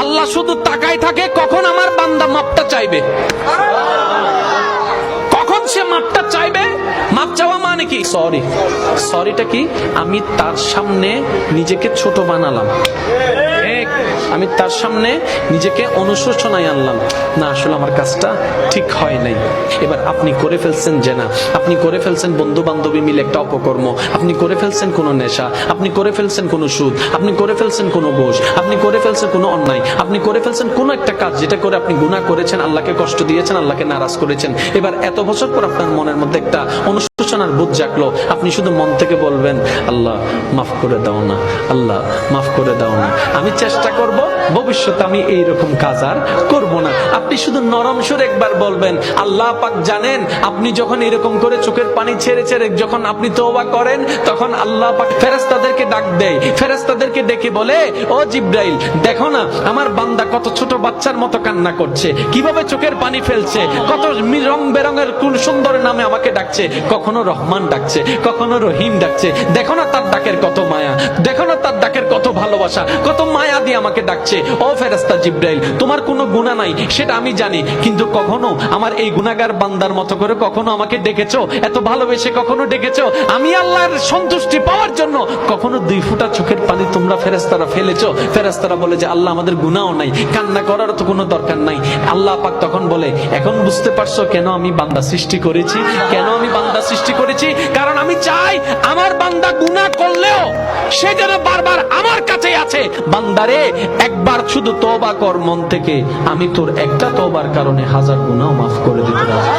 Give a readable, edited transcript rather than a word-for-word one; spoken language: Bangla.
আল্লাহ শুধু তাকায় থাকে কখন আমার বান্দা মাপটা চাইবে, কখন সে মাপটা চাইবে। মাপ চাওয়া মানে কি? সরিটা কি? আমি তার সামনে নিজেকে ছোট বানালাম, আমি তার সামনে নিজেকে অনুশোচনায় আনলাম, না আসলে আমার কাজটা ঠিক হয় নাই। এবার আপনি করে ফেলছেন জেনা, আপনি করে ফেলছেন বন্ধু বান্ধবী মিলে একটা অপকর্ম, আপনি করে ফেলছেন কোনো নেশা, আপনি করে ফেলছেন কোনো সুদ, আপনি করে ফেলছেন কোনো ঘুষ, আপনি করে ফেলছেন কোনো অন্যায়, আপনি করে ফেলছেন কোনো একটা কাজ যেটা করে আপনি গুনাহ করেছেন, আল্লাহকে কষ্ট দিয়েছেন, আল্লাহকে নারাজ করেছেন। এবার এত বছর পর আপনার মনের মধ্যে একটা অনুশোচনার বোধ জাগলো, আপনি শুধু মন থেকে বলবেন আল্লাহ মাফ করে দাও না, আল্লাহ মাফ করে দাও না, আমি চেষ্টা করব ভবিষ্যতে আমি এইরকম কাজ আর করব না। আপনি শুধু নরম সুরে একবার বলবেন। আল্লাহ পাক জানেন আপনি যখন এরকম করে চোখের পানি ছেড়ে ছেড়ে যখন আপনি তওবা করেন, তখন আল্লাহ পাক ফেরেশতাদেরকে ডাক দেয়, ফেরেশতাদেরকে ডেকে বলে, ও জিবরাইল দেখো না আমার বান্দা কত ছোট বাচ্চার মতো কান্না করছে, কিভাবে চোখের পানি ফেলছে, কত রং বেরঙের কোন সুন্দর নামে আমাকে ডাকছে, কখনো রহমান ডাকছে, কখনো রহিম ডাকছে, দেখো না তার ডাকের কত মায়া, দেখো না তার ডাকের কত ভালোবাসা, কত মায়া দিয়ে আমাকে ডাকছে। ও ফেরেশতা জিবরাইল তোমার কোনো গুনাহ নাই সেটা আমি জানি, কিন্তু কখনো আমার এই গুনাহগার বান্দার মতো করে কখনো আমাকে ডেকেছো, এত ভালোবেসে কখনো ডেকেছো, আমি আল্লাহর সন্তুষ্টি পাওয়ার জন্য কখনো 2 ফোঁটা চোখের পানি তোমরা ফেরেশতারা ফেলেছো? ফেরেশতারা বলে যে আল্লাহ আমাদের গুনাহও নাই, কান্না করার তো কোনো দরকার নাই। আল্লাহ পাক তখন বলে এখন বুঝতে পারছো কেন আমি বান্দা সৃষ্টি করেছি, কেন আমি বান্দা সৃষ্টি করেছি? কারণ আমি চাই আমার বান্দা গুনাহ করলেও সে যেন বারবার আমার কাছেই আছে। বান্দারে একবার শুধু তওবা কর মন থেকে, আমি তোর একটা তওবার কারণে 1000 গুনাহ মাফ করে দিতে পারি।